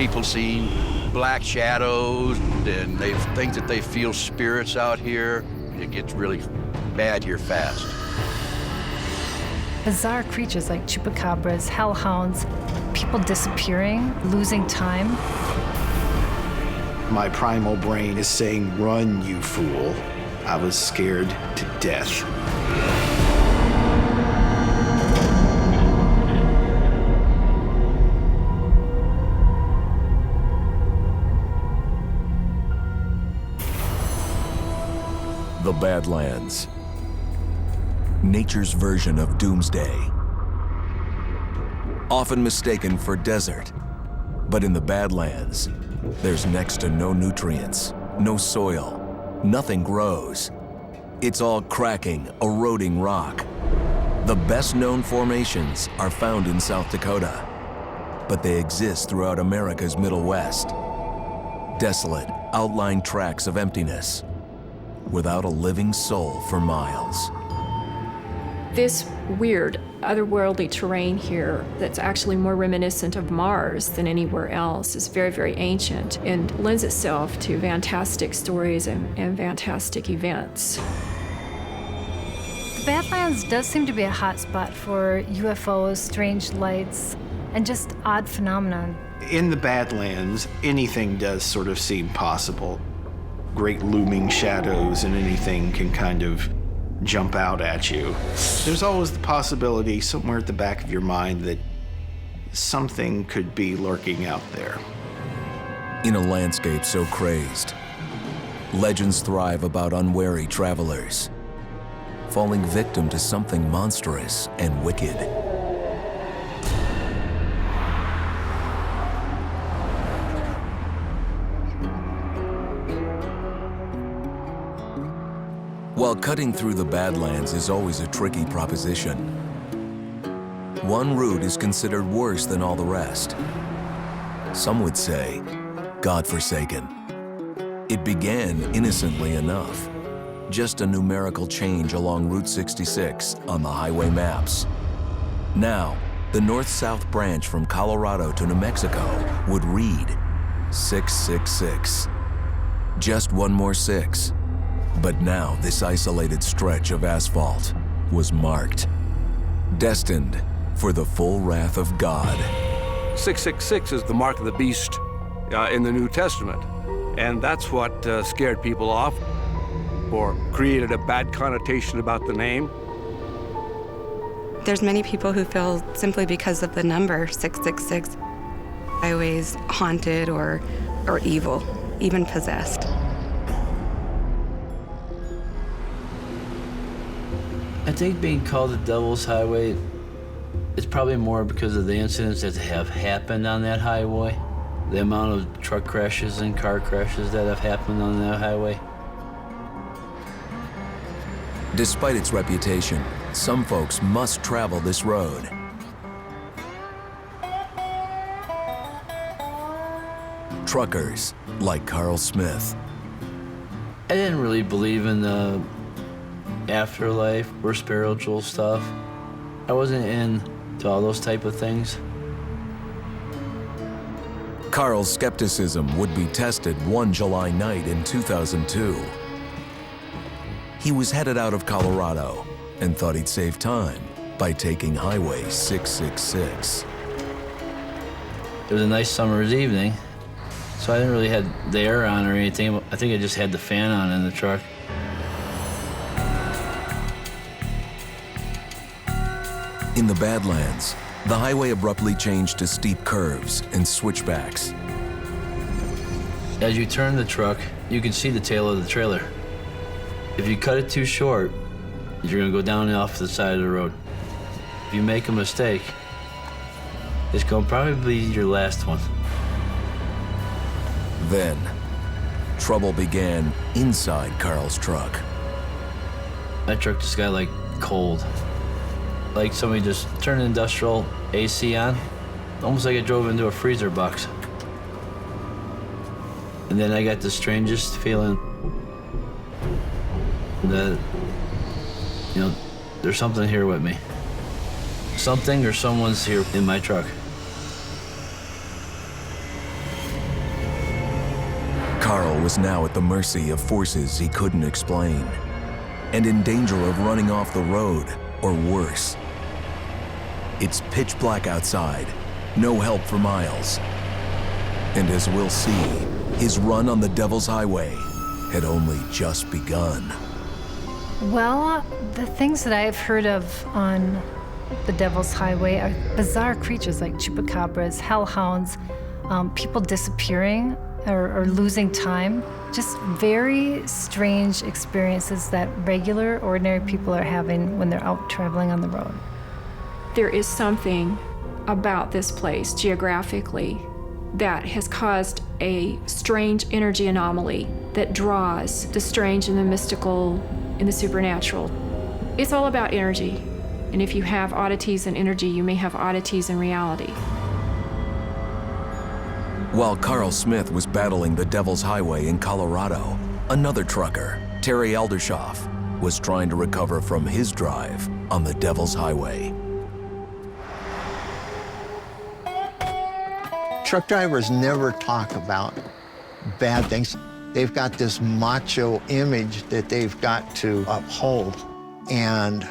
People see black shadows, and they think that they feel spirits out here. It gets really bad here fast. Bizarre creatures like chupacabras, hellhounds, people disappearing, losing time. My primal brain is saying, "Run, you fool." I was scared to death. The Badlands. Nature's version of doomsday. Often mistaken for desert, but in the Badlands, there's next to no nutrients, no soil, nothing grows. It's all cracking, eroding rock. The best-known formations are found in South Dakota, but they exist throughout America's Middle West. Desolate, outlying tracts of emptiness, without a living soul for miles. This weird, otherworldly terrain here that's actually more reminiscent of Mars than anywhere else is very, very ancient and lends itself to fantastic stories and fantastic events. The Badlands does seem to be a hotspot for UFOs, strange lights, and just odd phenomena. In the Badlands, anything does sort of seem possible. Great looming shadows and anything can kind of jump out at you. There's always the possibility somewhere at the back of your mind that something could be lurking out there. In a landscape so crazed, legends thrive about unwary travelers, falling victim to something monstrous and wicked. While cutting through the Badlands is always a tricky proposition, one route is considered worse than all the rest. Some would say, godforsaken. It began innocently enough, just a numerical change along Route 66 on the highway maps. Now, the north-south branch from Colorado to New Mexico would read 666. Just one more 6. But now this isolated stretch of asphalt was marked, destined for the full wrath of God. 666 is the mark of the beast in the New Testament. And that's what scared people off or created a bad connotation about the name. There's many people who feel simply because of the number 666, highways haunted or evil, even possessed. I think being called the Devil's Highway is probably more because of the incidents that have happened on that highway, the amount of truck crashes and car crashes that have happened on that highway. Despite its reputation, some folks must travel this road. Truckers like Carl Smith. I didn't really believe in the afterlife or spiritual stuff. I wasn't into all those type of things. Carl's skepticism would be tested one July night in 2002. He was headed out of Colorado and thought he'd save time by taking Highway 666. It was a nice summer's evening, so I didn't really have the air on or anything. I think I just had the fan on in the truck. In the Badlands, the highway abruptly changed to steep curves and switchbacks. As you turn the truck, you can see the tail of the trailer. If you cut it too short, you're gonna go down off the side of the road. If you make a mistake, it's gonna probably be your last one. Then, trouble began inside Carl's truck. My truck just got like cold. Like somebody just turned an industrial AC on, almost like I drove into a freezer box. And then I got the strangest feeling that, there's something here with me. Something or someone's here in my truck. Carl was now at the mercy of forces he couldn't explain, and in danger of running off the road, or worse. It's pitch black outside, no help for miles. And as we'll see, his run on the Devil's Highway had only just begun. Well, the things that I've heard of on the Devil's Highway are bizarre creatures like chupacabras, hellhounds, people disappearing or losing time. Just very strange experiences that regular, ordinary people are having when they're out traveling on the road. There is something about this place geographically that has caused a strange energy anomaly that draws the strange and the mystical and the supernatural. It's all about energy. And if you have oddities in energy, you may have oddities in reality. While Carl Smith was battling the Devil's Highway in Colorado, another trucker, Terry Aldershoff, was trying to recover from his drive on the Devil's Highway. Truck drivers never talk about bad things. They've got this macho image that they've got to uphold. And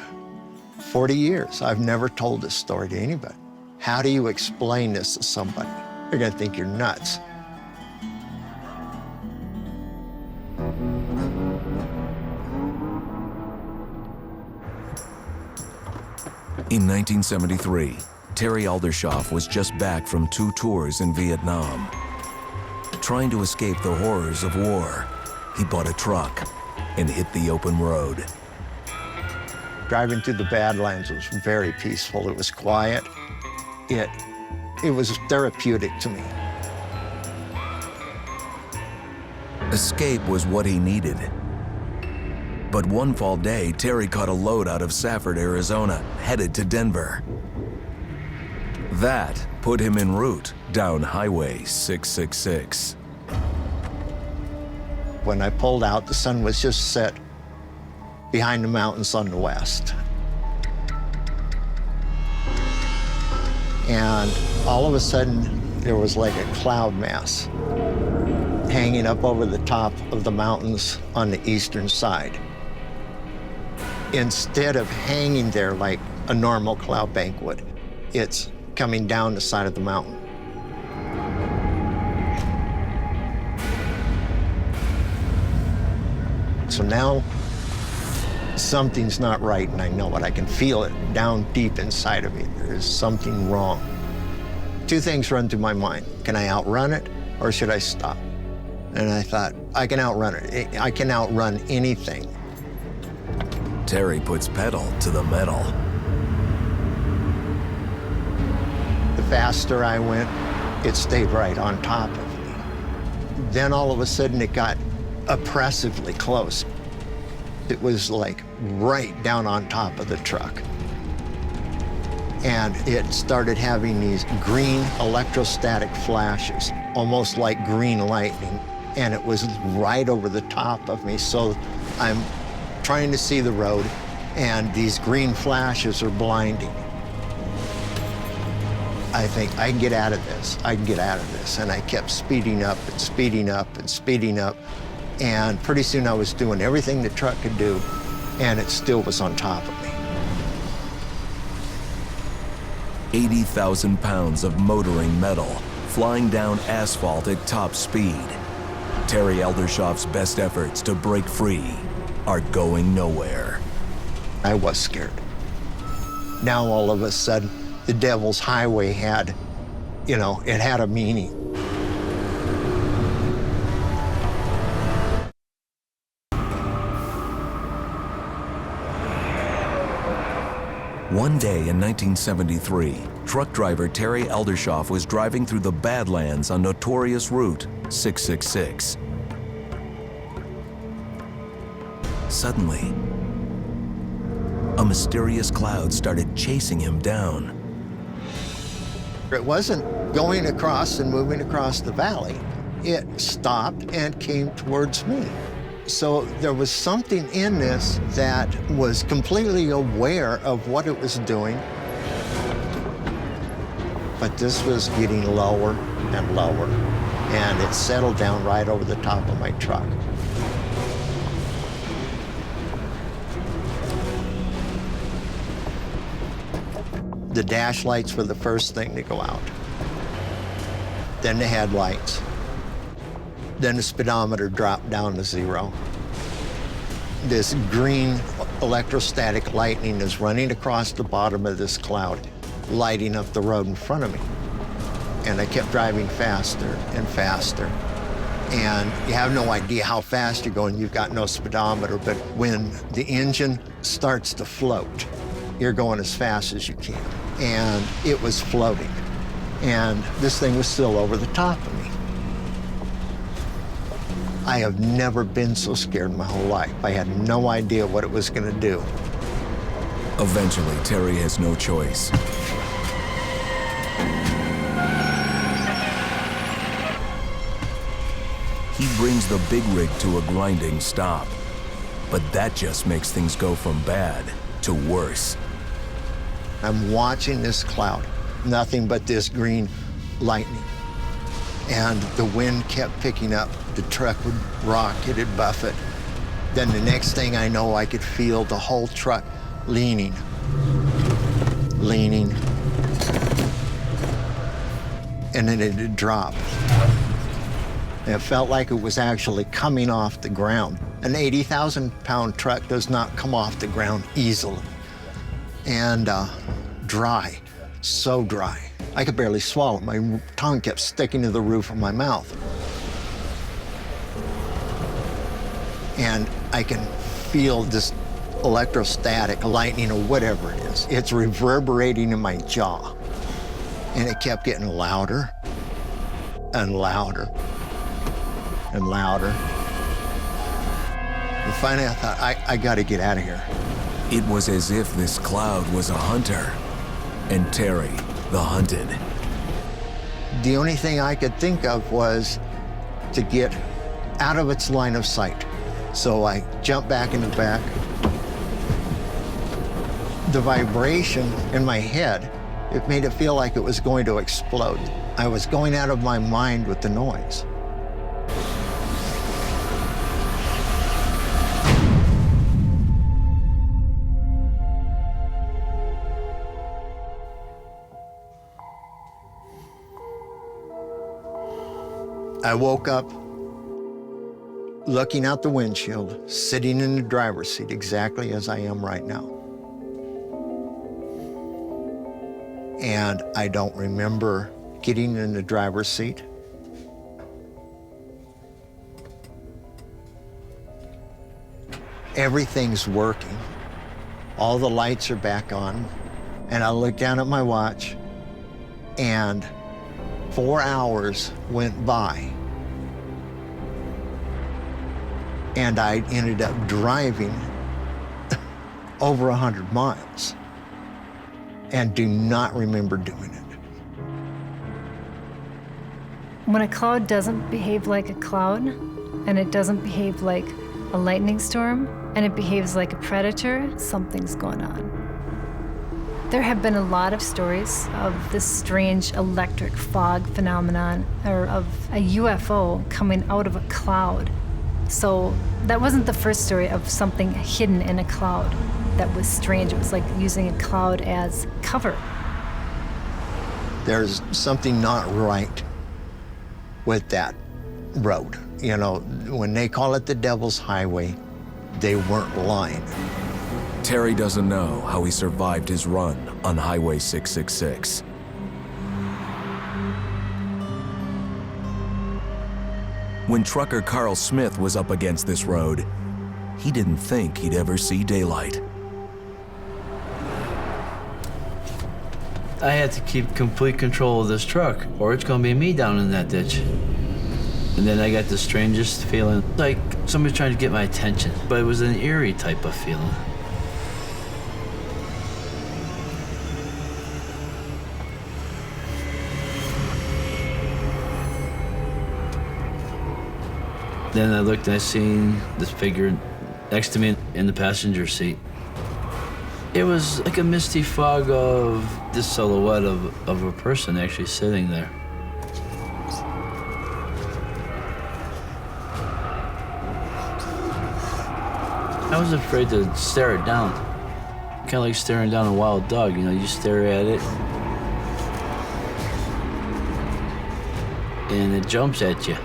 40 years, I've never told this story to anybody. How do you explain this to somebody? They're gonna think you're nuts. In 1973, Terry Aldershoff was just back from 2 tours in Vietnam. Trying to escape the horrors of war, he bought a truck and hit the open road. Driving through the Badlands was very peaceful. It was quiet. It was therapeutic to me. Escape was what he needed. But one fall day, Terry caught a load out of Safford, Arizona, headed to Denver. That put him en route down Highway 666. When I pulled out, the sun was just set behind the mountains on the west. And all of a sudden, there was like a cloud mass hanging up over the top of the mountains on the eastern side. Instead of hanging there like a normal cloud bank would, it's coming down the side of the mountain. So now something's not right, and I know it. I can feel it down deep inside of me. There's something wrong. 2 things run through my mind. Can I outrun it, or should I stop? And I thought, I can outrun it. I can outrun anything. Terry puts pedal to the metal. The faster I went, it stayed right on top of me. Then all of a sudden, it got oppressively close. It was like right down on top of the truck. And it started having these green electrostatic flashes, almost like green lightning. And it was right over the top of me. So I'm trying to see the road, and these green flashes are blinding. I think, I can get out of this. I can get out of this. And I kept speeding up and speeding up and speeding up. And pretty soon I was doing everything the truck could do, and it still was on top of me. 80,000 pounds of motoring metal flying down asphalt at top speed. Terry Aldershoff's best efforts to break free are going nowhere. I was scared. Now all of a sudden, the Devil's Highway had, it had a meaning. One day in 1973, truck driver Terry Aldershoff was driving through the Badlands on notorious Route 666. Suddenly, a mysterious cloud started chasing him down. It wasn't going across and moving across the valley. It stopped and came towards me. So there was something in this that was completely aware of what it was doing. But this was getting lower and lower and it settled down right over the top of my truck. The dash lights were the first thing to go out. Then the headlights. Then the speedometer dropped down to 0. This green electrostatic lightning is running across the bottom of this cloud, lighting up the road in front of me. And I kept driving faster and faster. And you have no idea how fast you're going. You've got no speedometer, but when the engine starts to float, you're going as fast as you can. And it was floating. And this thing was still over the top of me. I have never been so scared in my whole life. I had no idea what it was going to do. Eventually, Terry has no choice. He brings the big rig to a grinding stop. But that just makes things go from bad to worse. I'm watching this cloud, nothing but this green lightning. And the wind kept picking up. The truck would rock, it'd buffet. Then the next thing I know, I could feel the whole truck leaning. And then it'd drop. And it felt like it was actually coming off the ground. An 80,000-pound truck does not come off the ground easily. And dry, so dry. I could barely swallow. My tongue kept sticking to the roof of my mouth. And I can feel this electrostatic lightning or whatever it is. It's reverberating in my jaw. And it kept getting louder and louder and louder. And finally I thought, I gotta get out of here. It was as if this cloud was a hunter, and Terry, the hunted. The only thing I could think of was to get out of its line of sight. So I jumped back in the back. The vibration in my head, it made it feel like it was going to explode. I was going out of my mind with the noise. I woke up looking out the windshield, sitting in the driver's seat exactly as I am right now. And I don't remember getting in the driver's seat. Everything's working. All the lights are back on. And I look down at my watch, and 4 hours went by. And I ended up driving over 100 miles and do not remember doing it. When a cloud doesn't behave like a cloud, and it doesn't behave like a lightning storm, and it behaves like a predator, something's going on. There have been a lot of stories of this strange electric fog phenomenon, or of a UFO coming out of a cloud. So that wasn't the first story of something hidden in a cloud that was strange. It was like using a cloud as cover. There's something not right with that road. You know, when they call it the Devil's Highway, they weren't lying. Terry doesn't know how he survived his run on Highway 666. When trucker Carl Smith was up against this road, he didn't think he'd ever see daylight. I had to keep complete control of this truck, or it's gonna be me down in that ditch. And then I got the strangest feeling, like somebody trying to get my attention, but it was an eerie type of feeling. Then I looked and I seen this figure next to me in the passenger seat. It was like a misty fog of this silhouette of a person actually sitting there. I was afraid to stare it down. Kind of like staring down a wild dog, you know, you stare at it and it jumps at you.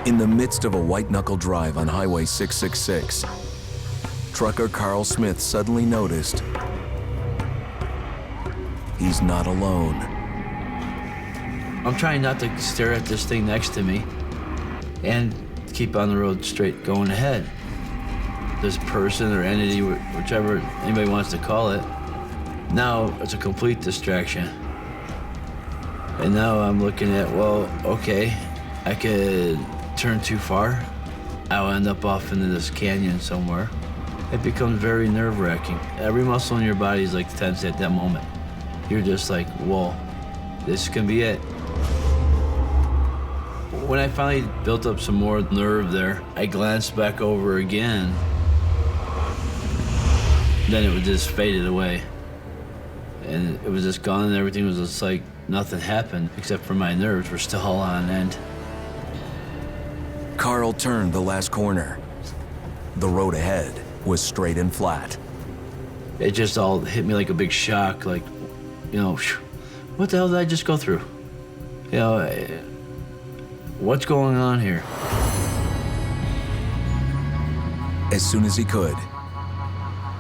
In the midst of a white-knuckle drive on Highway 666, trucker Carl Smith suddenly noticed he's not alone. I'm trying not to stare at this thing next to me and keep on the road straight going ahead. This person or entity, whichever anybody wants to call it, now it's a complete distraction. And now I'm looking at, well, okay, I could turn too far. I'll end up off into this canyon somewhere. It becomes very nerve-wracking. Every muscle in your body is like tense at that moment. You're just like, well, this can be it. When I finally built up some more nerve there, I glanced back over again. Then it was just faded away. And it was just gone and everything was just like nothing happened except for my nerves were still all on end. Carl turned the last corner. The road ahead was straight and flat. It just all hit me like a big shock, like, you know, what the hell did I just go through? You know, what's going on here? As soon as he could,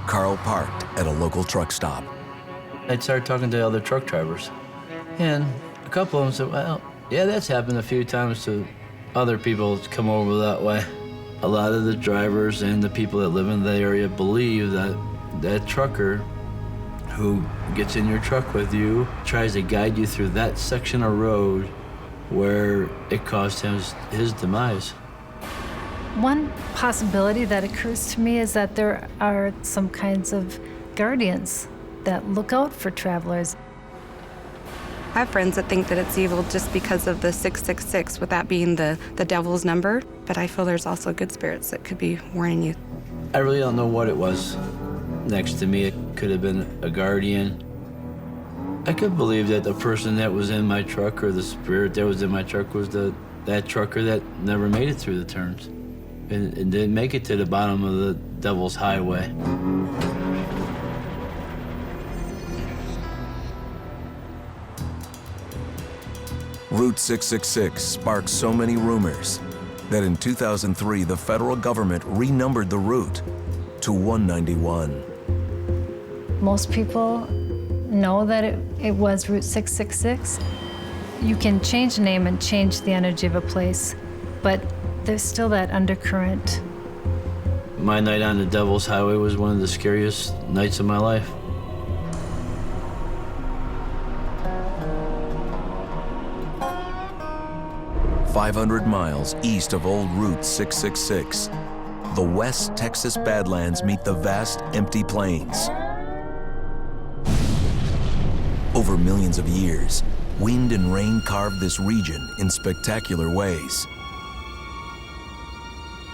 Carl parked at a local truck stop. I started talking to other truck drivers, and a couple of them said, well, yeah, that's happened a few times to other people that come over that way. A lot of the drivers and the people that live in the area believe that that trucker who gets in your truck with you tries to guide you through that section of road where it caused him his demise. One possibility that occurs to me is that there are some kinds of guardians that look out for travelers. I have friends that think that it's evil just because of the 666, with that being the devil's number, but I feel there's also good spirits that could be warning you. I really don't know what it was next to me. It could have been a guardian. I could believe that the person that was in my truck or the spirit that was in my truck was that trucker that never made it through the turns and didn't make it to the bottom of the Devil's Highway. Route 666 sparked so many rumors that in 2003, the federal government renumbered the route to 191. Most people know that it was Route 666. You can change the name and change the energy of a place, but there's still that undercurrent. My night on the Devil's Highway was one of the scariest nights of my life. "500 miles east of old Route 666, the West Texas Badlands meet the vast, empty plains. Over millions of years, wind and rain carved this region in spectacular ways.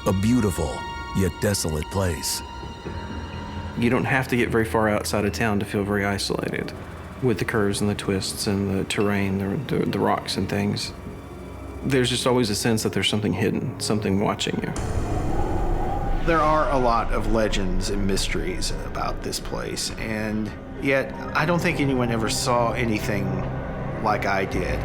A beautiful, yet desolate place. You don't have to get very far outside of town to feel very isolated with the curves and the twists and the terrain, the rocks and things. There's just always a sense that there's something hidden, something watching you. There are a lot of legends and mysteries about this place, and yet I don't think anyone ever saw anything like I did.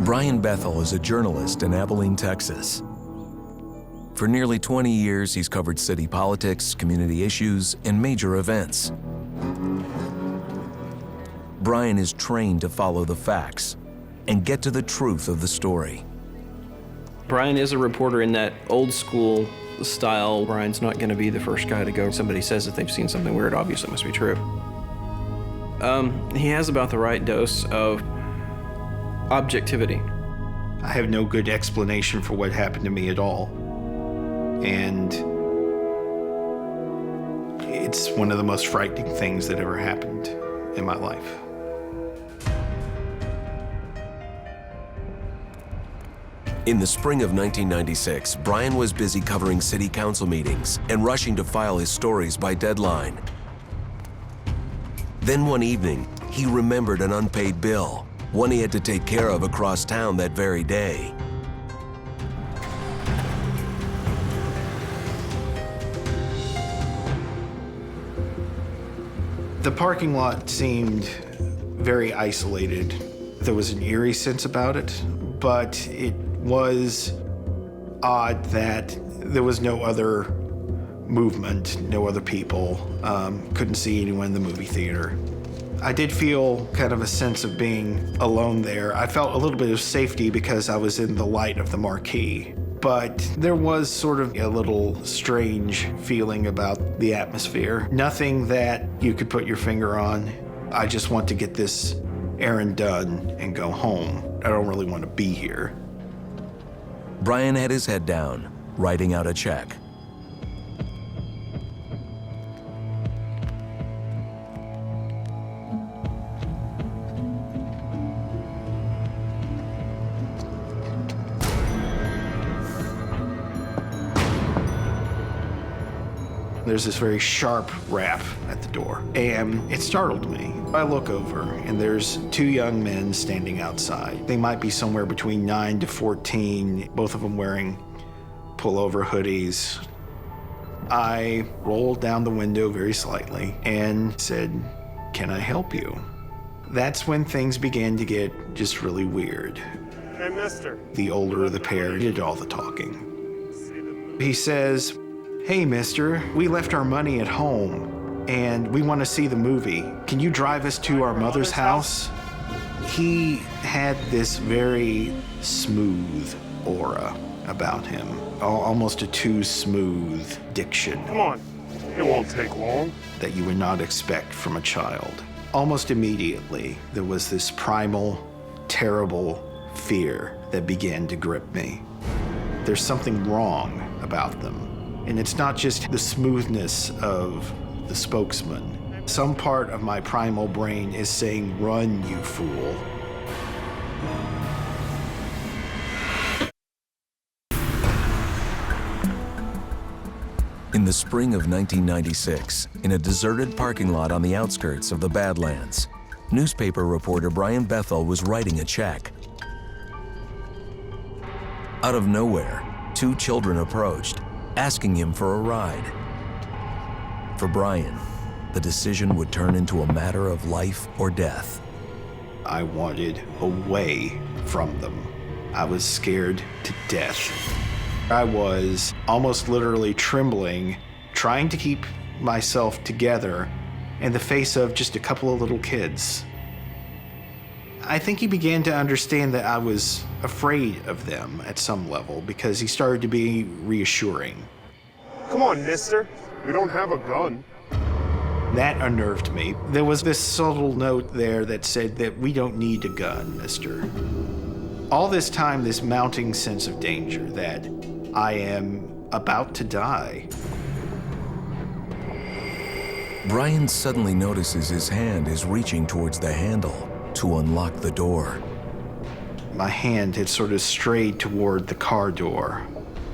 Brian Bethel is a journalist in Abilene, Texas. For nearly 20 years, he's covered city politics, community issues, and major events. Brian is trained to follow the facts and get to the truth of the story. Brian is a reporter in that old school style. Brian's not going to be the first guy to go. Somebody says that they've seen something weird, obviously it must be true. He has about the right dose of objectivity. I have no good explanation for what happened to me at all. And it's one of the most frightening things that ever happened in my life. In the spring of 1996, Brian was busy covering city council meetings and rushing to file his stories by deadline. Then one evening, he remembered an unpaid bill, one he had to take care of across town that very day. The parking lot seemed very isolated. There was an eerie sense about it, but it was odd that there was no other movement, no other people. Couldn't see anyone in the movie theater. I did feel kind of a sense of being alone there. I felt a little bit of safety because I was in the light of the marquee. But there was sort of a little strange feeling about the atmosphere. Nothing that you could put your finger on. I just want to get this errand done and go home. I don't really want to be here. Brian had his head down, writing out a check. There's this very sharp rap at the door, and it startled me. I look over, and there's two young men standing outside. They might be somewhere between 9 to 14, both of them wearing pullover hoodies. I rolled down the window very slightly and said, "Can I help you?" That's when things began to get just really weird. Hey, mister. The older of the pair did all the talking. He says, "Hey, mister, we left our money at home and we want to see the movie. Can you drive us to our mother's house?" He had this very smooth aura about him, almost a too smooth diction. Come on, it won't take long. That you would not expect from a child. Almost immediately, there was this primal, terrible fear that began to grip me. There's something wrong about them. And it's not just the smoothness of the spokesman. Some part of my primal brain is saying, "Run, you fool." In the spring of 1996, in a deserted parking lot on the outskirts of the Badlands, newspaper reporter Brian Bethel was writing a check. Out of nowhere, two children approached, asking him for a ride. For Brian, the decision would turn into a matter of life or death. I wanted away from them. I was scared to death. I was almost literally trembling, trying to keep myself together in the face of just a couple of little kids. I think he began to understand that I was afraid of them at some level because he started to be reassuring. Come on, mister. We don't have a gun. That unnerved me. There was this subtle note there that said that we don't need a gun, mister. All this time, this mounting sense of danger that I am about to die. Brian suddenly notices his hand is reaching towards the handle to unlock the door. My hand had sort of strayed toward the car door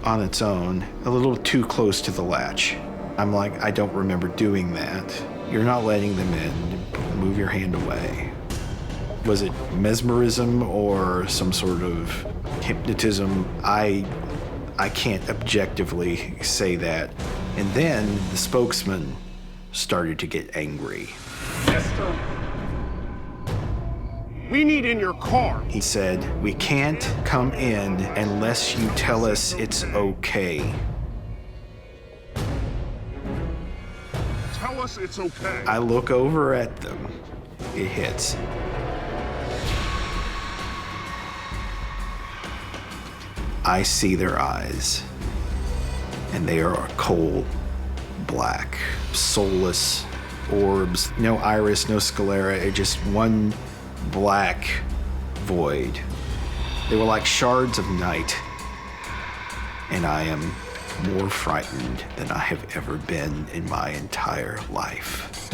on its own, a little too close to the latch. I'm like, I don't remember doing that. You're not letting them in. Move your hand away. Was it mesmerism or some sort of hypnotism? I can't objectively say that. And then the spokesman started to get angry. Mister, we need in your car. He said, "We can't come in unless you tell us it's okay." Tell us it's okay. I look over at them. It hits. I see their eyes, and they are cold black, soulless orbs. No iris, no sclera, just one black void. They were like shards of night, and I am more frightened than I have ever been in my entire life.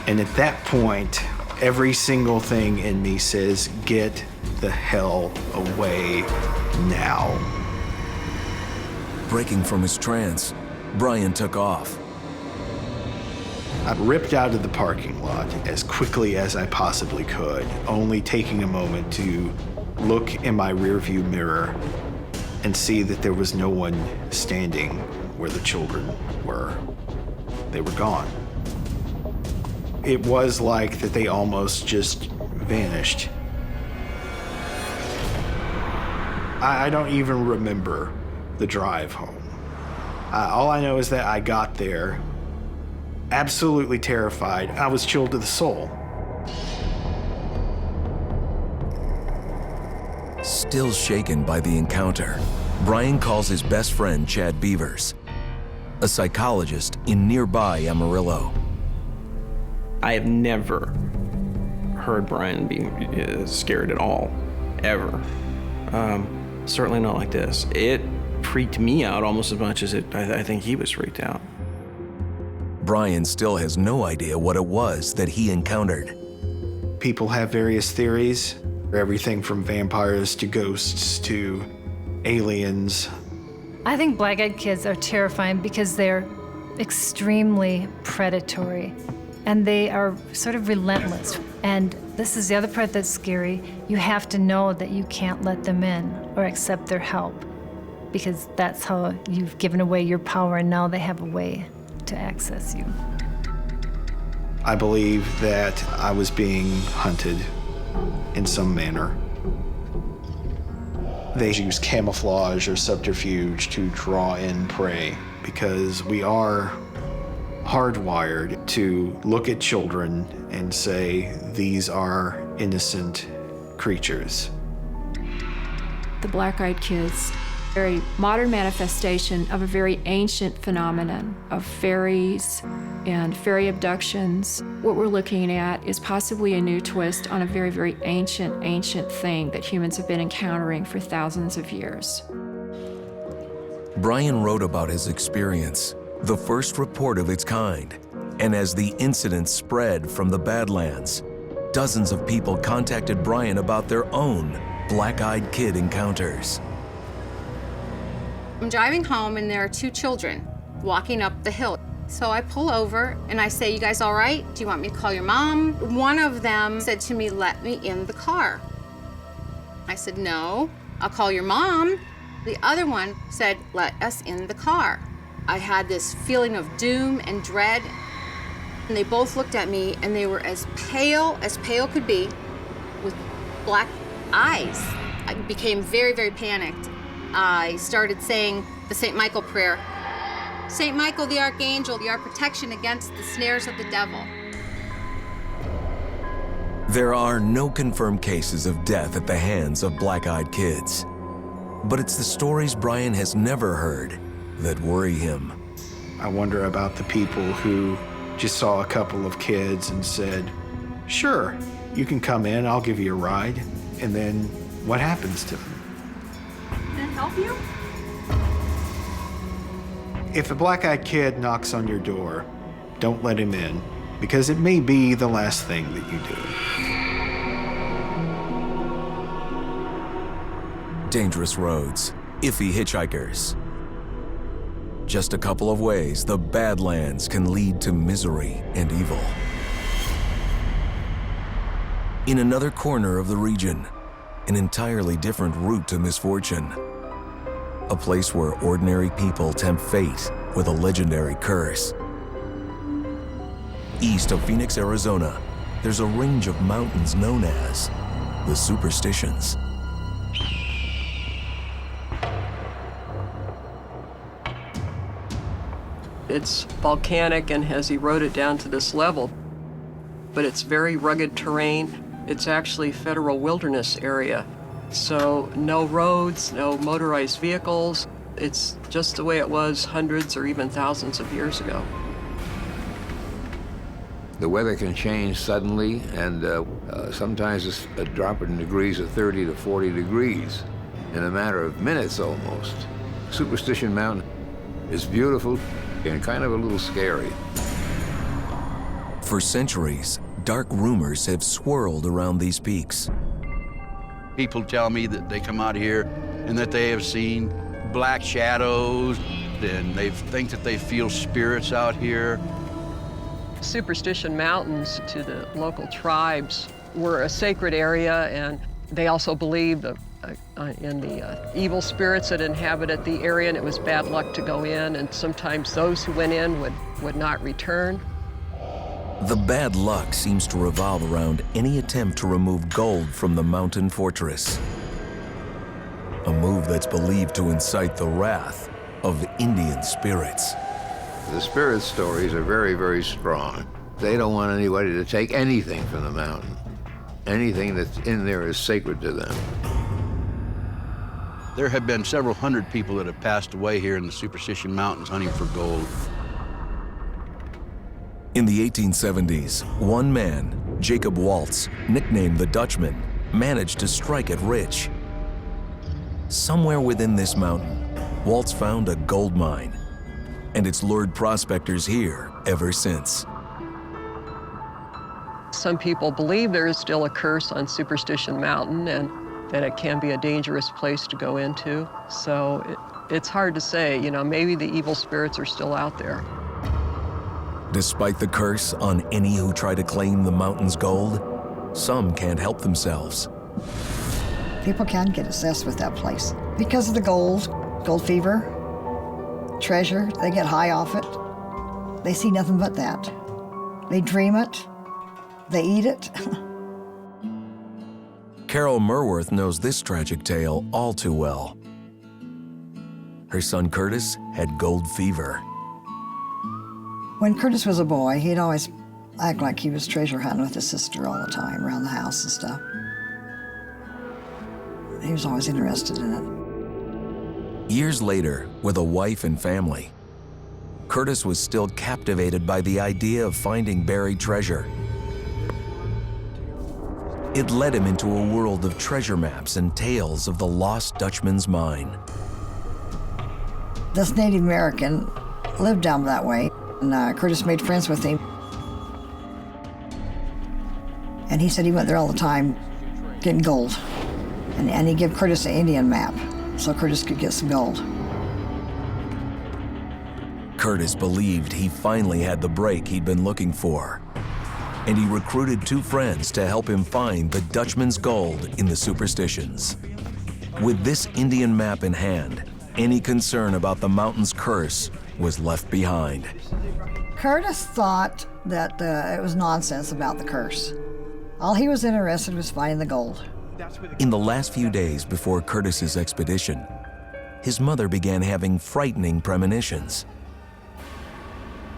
And at that point, every single thing in me says, get the hell away now. Breaking from his trance, Brian took off. I ripped out of the parking lot as quickly as I possibly could, only taking a moment to look in my rearview mirror and see that there was no one standing where the children were. They were gone. It was like that they almost just vanished. I don't even remember the drive home. All I know is that I got there absolutely terrified. I was chilled to the soul. Still shaken by the encounter, Brian calls his best friend Chad Beavers, a psychologist in nearby Amarillo. I have never heard Brian being scared at all, ever. Certainly not like this. It freaked me out almost as much as I think he was freaked out. Brian still has no idea what it was that he encountered. People have various theories, everything from vampires to ghosts to aliens. I think black-eyed kids are terrifying because they're extremely predatory and they are sort of relentless. And this is the other part that's scary. You have to know that you can't let them in or accept their help because that's how you've given away your power and now they have a way to access you. I believe that I was being hunted in some manner. They use camouflage or subterfuge to draw in prey because we are hardwired to look at children and say, these are innocent creatures. The black-eyed kids, very modern manifestation of a very ancient phenomenon of fairies and fairy abductions. What we're looking at is possibly a new twist on a very, very ancient thing that humans have been encountering for thousands of years. Brian wrote about his experience, the first report of its kind, and as the incident spread from the Badlands, dozens of people contacted Brian about their own black-eyed kid encounters. I'm driving home and there are two children walking up the hill. So I pull over and I say, you guys all right? Do you want me to call your mom? One of them said to me, let me in the car. I said, no, I'll call your mom. The other one said, let us in the car. I had this feeling of doom and dread. And they both looked at me and they were as pale could be with black eyes. I became very, very panicked. I started saying the St. Michael prayer. St. Michael the Archangel, your protection against the snares of the devil. There are no confirmed cases of death at the hands of black-eyed kids. But it's the stories Brian has never heard that worry him. I wonder about the people who just saw a couple of kids and said, sure, you can come in, I'll give you a ride. And then what happens to them? Can I help you? If a black-eyed kid knocks on your door, don't let him in, because it may be the last thing that you do. Dangerous roads, iffy hitchhikers. Just a couple of ways the Badlands can lead to misery and evil. In another corner of the region, an entirely different route to misfortune. A place where ordinary people tempt fate with a legendary curse. East of Phoenix, Arizona, there's a range of mountains known as the Superstitions. It's volcanic and has eroded down to this level, but it's very rugged terrain. It's actually federal wilderness area. So no roads, no motorized vehicles. It's just the way it was hundreds or even thousands of years ago. The weather can change suddenly, and sometimes it's a drop in degrees of 30 to 40 degrees in a matter of minutes almost. Superstition Mountain is beautiful and kind of a little scary. For centuries, dark rumors have swirled around these peaks. People tell me that they come out here and that they have seen black shadows, and they think that they feel spirits out here. Superstition Mountains to the local tribes were a sacred area, and they also believed in the evil spirits that inhabited the area, and it was bad luck to go in, and sometimes those who went in would not return. The bad luck seems to revolve around any attempt to remove gold from the mountain fortress. A move that's believed to incite the wrath of Indian spirits. The spirit stories are very, very strong. They don't want anybody to take anything from the mountain. Anything that's in there is sacred to them. There have been several hundred people that have passed away here in the Superstition Mountains hunting for gold. In the 1870s, one man, Jacob Waltz, nicknamed the Dutchman, managed to strike it rich. Somewhere within this mountain, Waltz found a gold mine, and it's lured prospectors here ever since. Some people believe there is still a curse on Superstition Mountain and that it can be a dangerous place to go into. So it's hard to say, you know, maybe the evil spirits are still out there. Despite the curse on any who try to claim the mountain's gold, some can't help themselves. People can get obsessed with that place because of the gold fever, treasure. They get high off it. They see nothing but that. They dream it. They eat it. Carol Merworth knows this tragic tale all too well. Her son Curtis had gold fever. When Curtis was a boy, he'd always act like he was treasure hunting with his sister all the time around the house and stuff. He was always interested in it. Years later, with a wife and family, Curtis was still captivated by the idea of finding buried treasure. It led him into a world of treasure maps and tales of the Lost Dutchman's Mine. This Native American lived down that way, and Curtis made friends with him. And he said he went there all the time getting gold. And he gave Curtis an Indian map so Curtis could get some gold. Curtis believed he finally had the break he'd been looking for, and he recruited two friends to help him find the Dutchman's gold in the Superstitions. With this Indian map in hand, any concern about the mountain's curse was left behind. Curtis thought that it was nonsense about the curse. All he was interested in was finding the gold. In the last few days before Curtis's expedition, his mother began having frightening premonitions.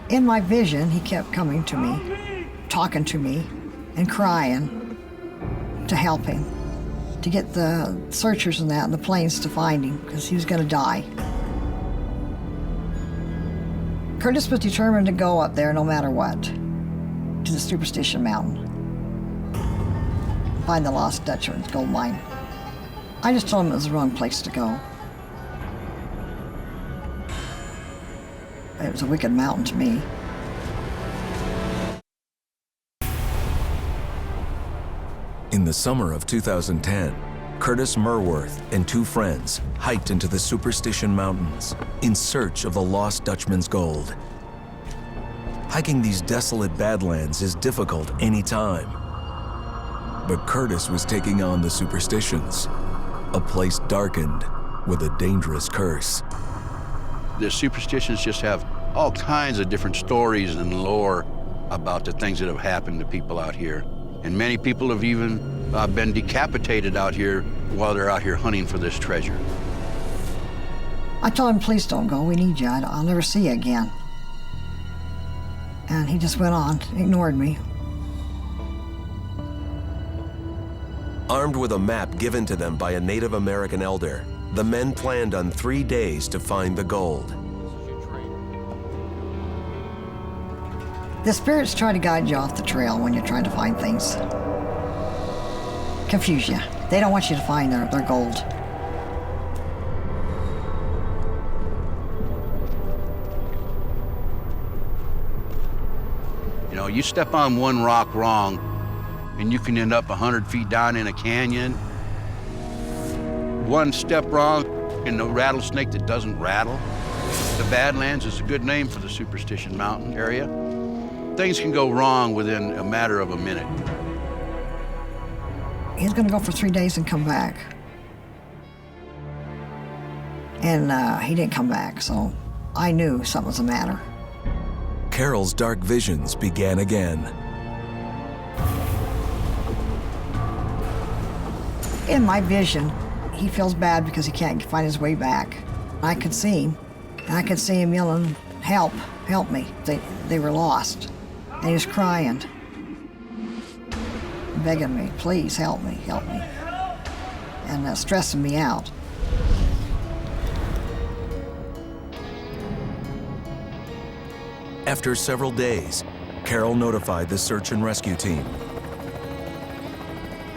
In my vision, he kept coming to me, talking to me, and crying to help him, to get the searchers and that and the planes to find him, because he was going to die. Curtis was determined to go up there no matter what, to the Superstition Mountain, find the Lost Dutchman Gold Mine. I just told him it was the wrong place to go. It was a wicked mountain to me. In the summer of 2010, Curtis Merworth and two friends hiked into the Superstition Mountains in search of the Lost Dutchman's gold. Hiking these desolate Badlands is difficult any time. But Curtis was taking on the Superstitions, a place darkened with a dangerous curse. The Superstitions just have all kinds of different stories and lore about the things that have happened to people out here. And many people have even been decapitated out here while they're out here hunting for this treasure. I told him, please don't go, we need you, I'll never see you again. And he just went on, ignored me. Armed with a map given to them by a Native American elder, the men planned on 3 days to find the gold. The spirits try to guide you off the trail when you're trying to find things. Confuse you. They don't want you to find their gold. You know, you step on one rock wrong, and you can end up 100 feet down in a canyon. one step wrong and no rattlesnake that doesn't rattle. The Badlands is a good name for the Superstition Mountain area. Things can go wrong within a matter of a minute. He's gonna go for 3 days and come back. And he didn't come back, so I knew something was the matter. Carol's dark visions began again. In my vision, he feels bad because he can't find his way back. I could see him, and I could see him yelling, "Help, help me." They were lost, and he was crying, begging me, "Please help me, help me," and stressing me out. After several days, Carol notified the search and rescue team.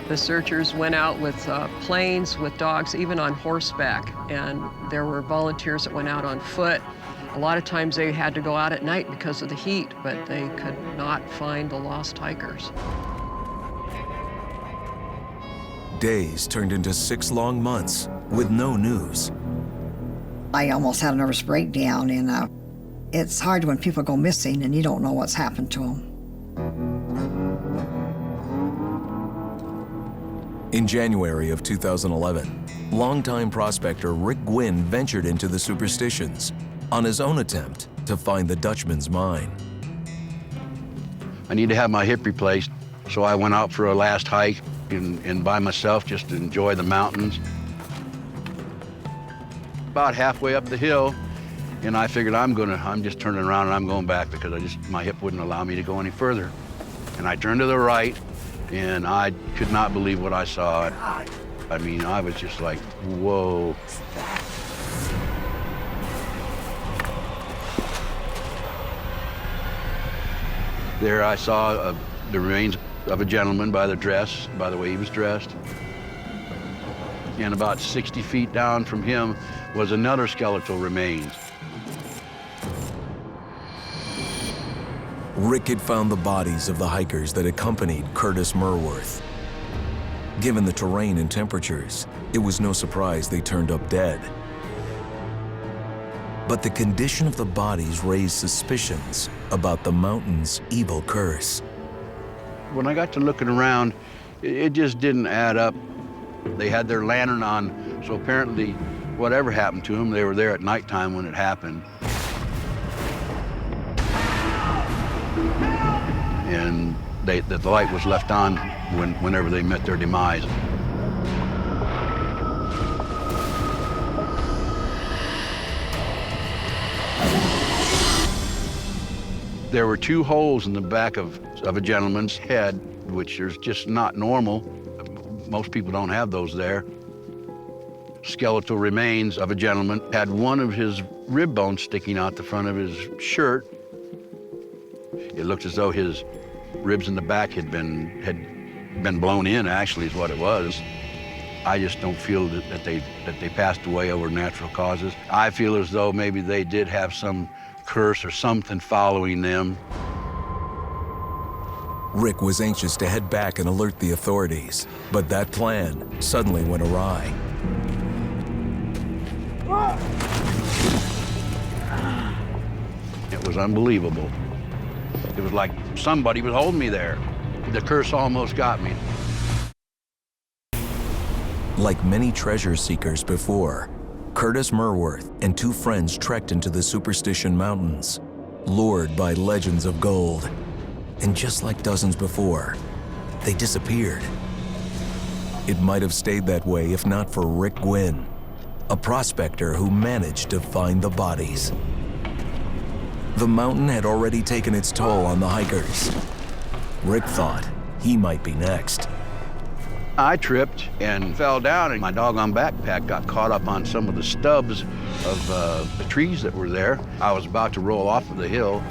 The searchers went out with planes, with dogs, even on horseback, and there were volunteers that went out on foot. A lot of times they had to go out at night because of the heat, but they could not find the lost hikers. Days turned into 6 long months with no news. I almost had a nervous breakdown, and it's hard when people go missing and you don't know what's happened to them. In January of 2011, longtime prospector Rick Gwynn ventured into the Superstitions on his own attempt to find the Dutchman's mine. I need to have my hip replaced, so I went out for a last hike and by myself just to enjoy the mountains. About halfway up the hill, and I figured I'm just turning around and I'm going back because my hip wouldn't allow me to go any further. And I turned to the right, and I could not believe what I saw. I mean, I was just like, whoa. There I saw the remains of a gentleman by the way he was dressed. And about 60 feet down from him was another skeletal remains. Rick had found the bodies of the hikers that accompanied Curtis Merworth. Given the terrain and temperatures, it was no surprise they turned up dead. But the condition of the bodies raised suspicions about the mountain's evil curse. When I got to looking around, it just didn't add up. They had their lantern on, so apparently whatever happened to them, they were there at nighttime when it happened. And the light was left on whenever they met their demise. There were 2 holes in the back of a gentleman's head, which is just not normal. Most people don't have those there. Skeletal remains of a gentleman had one of his rib bones sticking out the front of his shirt. It looked as though his ribs in the back had been blown in, actually, is what it was. I just don't feel that they passed away over natural causes. I feel as though maybe they did have some curse or something following them. Rick was anxious to head back and alert the authorities, but that plan suddenly went awry. It was unbelievable. It was like somebody was holding me there. The curse almost got me. Like many treasure seekers before, Curtis Merworth and 2 friends trekked into the Superstition Mountains, lured by legends of gold. And just like dozens before, they disappeared. It might have stayed that way if not for Rick Gwynn, a prospector who managed to find the bodies. The mountain had already taken its toll on the hikers. Rick thought he might be next. I tripped and fell down, and my doggone backpack got caught up on some of the stubs of the trees that were there. I was about to roll off of the hill.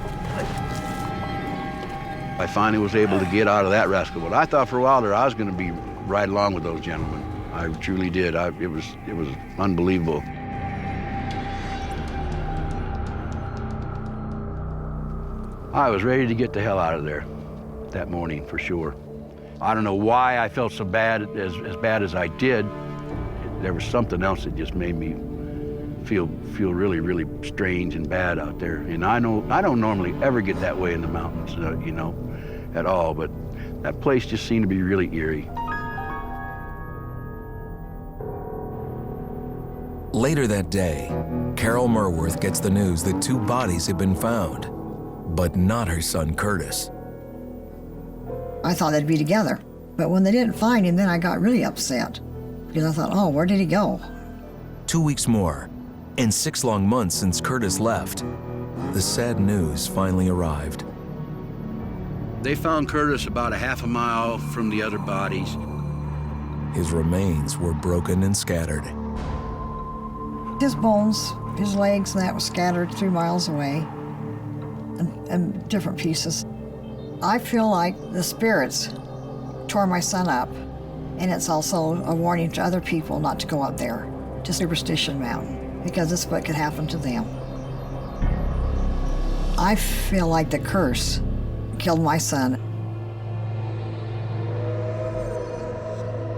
I finally was able to get out of that rascal, but I thought for a while there I was going to be right along with those gentlemen. I truly did. It was unbelievable. I was ready to get the hell out of there that morning, for sure. I don't know why I felt so bad, as bad as I did. there was something else that just made me feel really, really strange and bad out there. And I don't normally ever get that way in the mountains, you know, at all, but that place just seemed to be really eerie. Later that day, Carol Merworth gets the news that 2 bodies had been found, but not her son Curtis. I thought they'd be together. But when they didn't find him, then I got really upset. Because I thought, oh, where did he go? 2 weeks more, and 6 long months since Curtis left, the sad news finally arrived. They found Curtis about a half a mile from the other bodies. His remains were broken and scattered. His bones, his legs, and that was scattered 3 miles away in different pieces. I feel like the spirits tore my son up, and it's also a warning to other people not to go up there to Superstition Mountain, because this is what could happen to them. I feel like the curse killed my son.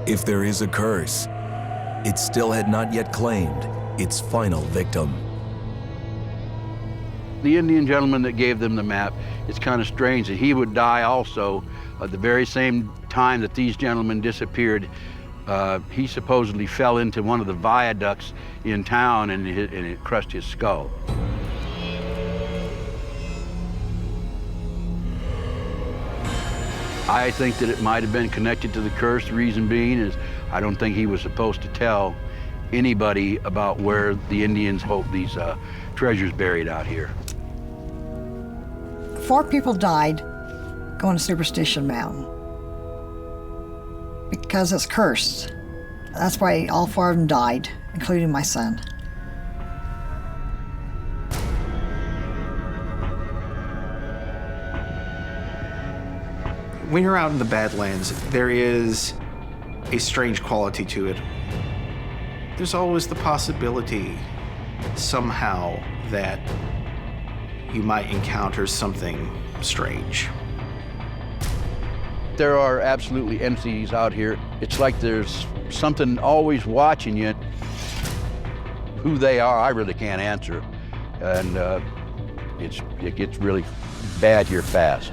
If there is a curse, it still had not yet claimed its final victim. The Indian gentleman that gave them the map, it's kind of strange that he would die also at the very same time that these gentlemen disappeared. He supposedly fell into one of the viaducts in town and it crushed his skull. I think that it might have been connected to the curse. The reason being is I don't think he was supposed to tell anybody about where the Indians hope these treasures buried out here. 4 people died going to Superstition Mountain because it's cursed. That's why all 4 of them died, including my son. When you're out in the Badlands, there is a strange quality to it. There's always the possibility somehow that you might encounter something strange. There are absolutely entities out here. It's like there's something always watching you. Who they are, I really can't answer. And it gets really bad here fast.